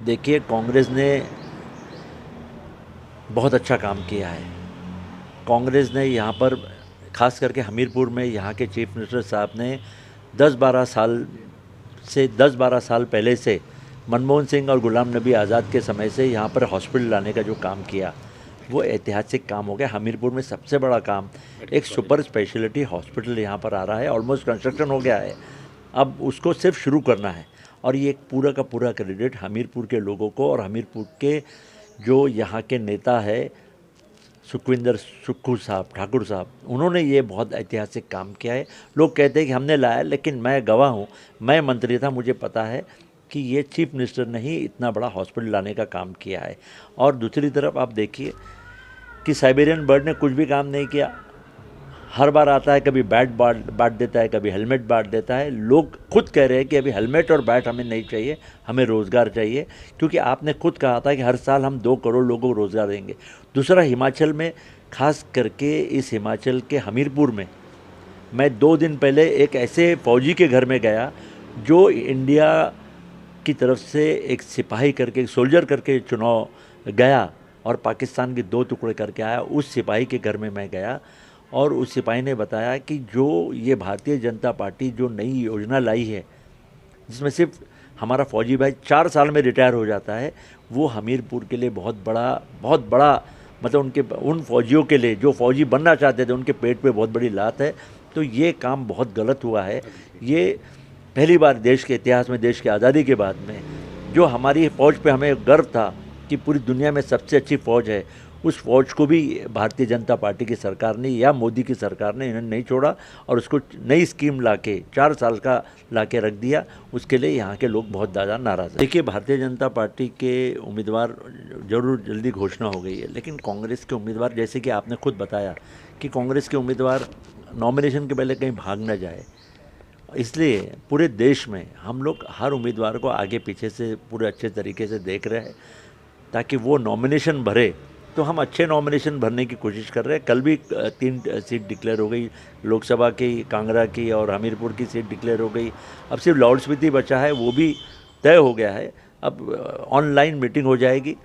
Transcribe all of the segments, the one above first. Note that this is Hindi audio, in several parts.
देखिए, कांग्रेस ने बहुत अच्छा काम किया है। कांग्रेस ने यहाँ पर ख़ास करके हमीरपुर में यहाँ के चीफ मिनिस्टर साहब ने 10-12 साल पहले से मनमोहन सिंह और गुलाम नबी आज़ाद के समय से यहाँ पर हॉस्पिटल लाने का जो काम किया, वो ऐतिहासिक काम हो गया। हमीरपुर में सबसे बड़ा काम, एक सुपर स्पेशलिटी हॉस्पिटल यहाँ पर आ रहा है, ऑलमोस्ट कंस्ट्रक्शन हो गया है, अब उसको सिर्फ शुरू करना है। और ये एक पूरा का पूरा क्रेडिट हमीरपुर के लोगों को और हमीरपुर के जो यहाँ के नेता है सुखविंदर सुक्खू साहब, ठाकुर साहब, उन्होंने ये बहुत ऐतिहासिक काम किया है। लोग कहते हैं कि हमने लाया, लेकिन मैं गवाह हूँ, मैं मंत्री था, मुझे पता है कि ये चीफ मिनिस्टर ने ही इतना बड़ा हॉस्पिटल लाने का काम किया है। और दूसरी तरफ आप देखिए कि साइबेरियन बर्ड ने कुछ भी काम नहीं किया। हर बार आता है, कभी बैट बांट देता है, कभी हेलमेट बांट देता है। लोग खुद कह रहे हैं कि अभी हेलमेट और बैट हमें नहीं चाहिए, हमें रोज़गार चाहिए, क्योंकि आपने खुद कहा था कि हर साल हम 2 करोड़ लोगों को रोज़गार देंगे। दूसरा, हिमाचल में, खास करके इस हिमाचल के हमीरपुर में, मैं 2 दिन पहले एक ऐसे फौजी के घर में गया जो इंडिया की तरफ से एक सिपाही करके, एक सोल्जर करके चुनाव गया और पाकिस्तान के 2 टुकड़े करके आया। उस सिपाही के घर में मैं गया और उस सिपाही ने बताया कि जो ये भारतीय जनता पार्टी जो नई योजना लाई है, जिसमें सिर्फ हमारा फौजी भाई 4 साल में रिटायर हो जाता है, वो हमीरपुर के लिए बहुत बड़ा मतलब उनके उन फौजियों के लिए जो फौजी बनना चाहते थे, उनके पेट पे बहुत बड़ी लात है। तो ये काम बहुत गलत हुआ है। ये पहली बार देश के इतिहास में, देश की आज़ादी के बाद में, जो हमारी फ़ौज पे हमें गर्व था कि पूरी दुनिया में सबसे अच्छी फ़ौज है, उस फ़ौज को भी भारतीय जनता पार्टी की सरकार ने या मोदी की सरकार ने इन्होंने नहीं छोड़ा और उसको नई स्कीम लाके 4 साल का लाके रख दिया। उसके लिए यहाँ के लोग बहुत ज़्यादा नाराज़ हैं। देखिए, भारतीय जनता पार्टी के उम्मीदवार ज़रूर जल्दी घोषणा हो गई है, लेकिन कांग्रेस के उम्मीदवार, जैसे कि आपने खुद बताया कि कांग्रेस के उम्मीदवार नॉमिनेशन के पहले कहीं भाग न जाए, इसलिए पूरे देश में हम लोग हर उम्मीदवार को आगे पीछे से पूरे अच्छे तरीके से देख रहे हैं ताकि वो नॉमिनेशन भरे। तो हम अच्छे नॉमिनेशन भरने की कोशिश कर रहे हैं। कल भी 3 सीट डिक्लेयर हो गई, लोकसभा की, कांगड़ा की और हमीरपुर की सीट डिक्लेयर हो गई। अब सिर्फ लाहौल स्पीति बचा है, वो भी तय हो गया है। अब ऑनलाइन मीटिंग हो जाएगी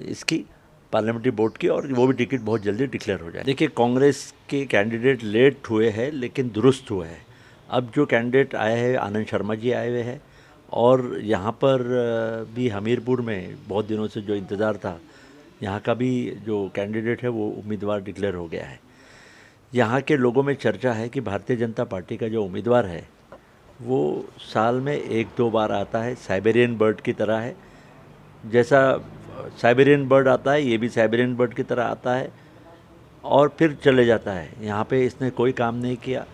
इसकी पार्लियामेंट्री बोर्ड की, और वो भी टिकट बहुत जल्दी डिक्लेयर हो जाए। देखिए, कांग्रेस के कैंडिडेट लेट हुए हैं लेकिन दुरुस्त हुए हैं। अब जो कैंडिडेट आए हैं, आनंद शर्मा जी आए हुए हैं, और यहाँ पर भी हमीरपुर में बहुत दिनों से जो इंतज़ार था, यहाँ का भी जो कैंडिडेट है वो उम्मीदवार डिक्लेयर हो गया है। यहाँ के लोगों में चर्चा है कि भारतीय जनता पार्टी का जो उम्मीदवार है वो साल में 1-2 बार आता है, साइबेरियन बर्ड की तरह है। जैसा साइबेरियन बर्ड आता है, ये भी साइबेरियन बर्ड की तरह आता है और फिर चले जाता है। यहाँ पे इसने कोई काम नहीं किया,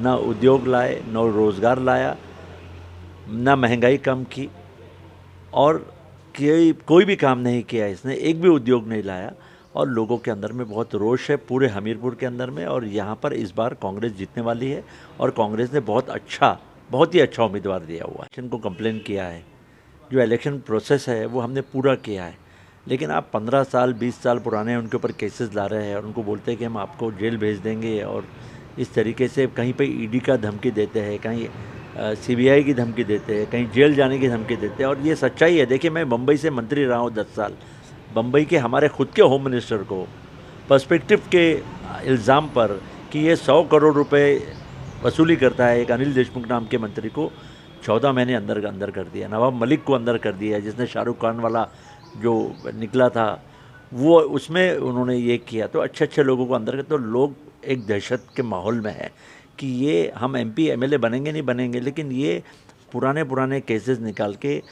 ना उद्योग लाए, ना रोज़गार लाया, ना महंगाई कम की, और कोई भी काम नहीं किया इसने, एक भी उद्योग नहीं लाया। और लोगों के अंदर में बहुत रोष है, पूरे हमीरपुर के अंदर में। और यहाँ पर इस बार कांग्रेस जीतने वाली है और कांग्रेस ने बहुत ही अच्छा उम्मीदवार दिया हुआ है। इलेक्शन को कंप्लेन किया है, जो इलेक्शन प्रोसेस है वो हमने पूरा किया है, लेकिन आप 15 साल 20 साल पुराने उनके ऊपर केसेस ला रहे हैं और उनको बोलते हैं कि हम आपको जेल भेज देंगे, और इस तरीके से कहीं पे ईडी का धमकी देते हैं, कहीं सीबीआई की धमकी देते हैं, कहीं जेल जाने की धमकी देते हैं। और ये सच्चाई है। देखिए, मैं बम्बई से मंत्री रहा हूँ 10 साल। बम्बई के हमारे खुद के होम मिनिस्टर को पर्सपेक्टिव के इल्ज़ाम पर कि ये 100 करोड़ रुपए वसूली करता है, एक अनिल देशमुख नाम के मंत्री को 14 महीने अंदर कर दिया। नवाब मलिक को अंदर कर दिया, जिसने शाहरुख खान वाला जो निकला था वो, उसमें उन्होंने ये किया। तो अच्छे लोगों को अंदर कर, तो लोग एक दहशत के माहौल में है कि ये हम एमपी एमएलए बनेंगे नहीं बनेंगे, लेकिन ये पुराने केसेस निकाल के,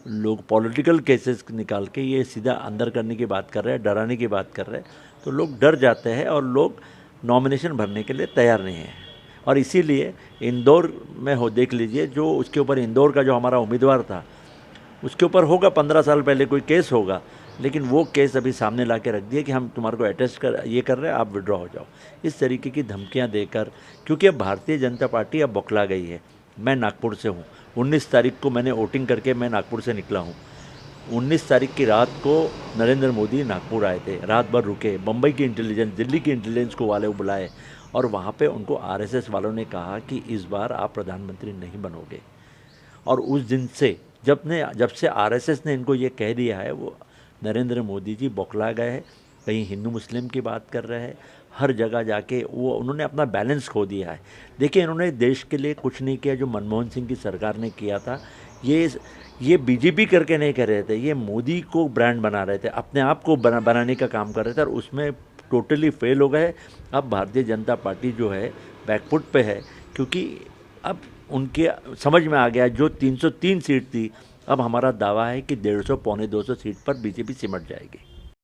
लोग पॉलिटिकल केसेस निकाल के ये सीधा अंदर करने की बात कर रहे हैं, डराने की बात कर रहे हैं। तो लोग डर जाते हैं और लोग नॉमिनेशन भरने के लिए तैयार नहीं हैं। और इसीलिए इंदौर में हो, देख लीजिए, जो उसके ऊपर इंदौर का जो हमारा उम्मीदवार था, उसके ऊपर होगा 15 साल पहले कोई केस होगा, लेकिन वो केस अभी सामने ला के रख दिया कि हम तुम्हारे को अटेस्ट कर रहे हैं, आप विड्रॉ हो जाओ। इस तरीके की धमकियां देकर, क्योंकि अब भारतीय जनता पार्टी अब बौखला गई है। मैं नागपुर से हूँ, 19 तारीख को मैंने वोटिंग करके मैं नागपुर से निकला हूँ। 19 तारीख की रात को नरेंद्र मोदी नागपुर आए थे, रात भर रुके, बम्बई की इंटेलिजेंस, दिल्ली की इंटेलिजेंस को वाले बुलाए, और वहाँ पे उनको आरएसएस वालों ने कहा कि इस बार आप प्रधानमंत्री नहीं बनोगे। और उस दिन से जब से आरएसएस ने इनको ये कह दिया है, वो नरेंद्र मोदी जी बौखला गए हैं। कहीं हिंदू मुस्लिम की बात कर रहे हैं, हर जगह जाके वो उन्होंने अपना बैलेंस खो दिया है। देखिए, इन्होंने देश के लिए कुछ नहीं किया जो मनमोहन सिंह की सरकार ने किया था। ये बीजेपी करके नहीं कर रहे थे, ये मोदी को ब्रांड बना रहे थे, अपने आप को बनाने का काम कर रहे थे, और उसमें टोटली फेल हो गए। अब भारतीय जनता पार्टी जो है बैकफुट पे है, क्योंकि अब उनके समझ में आ गया जो 303 सीट थी, अब हमारा दावा है कि 150 पौने 200 सीट पर बीजेपी सिमट जाएगी।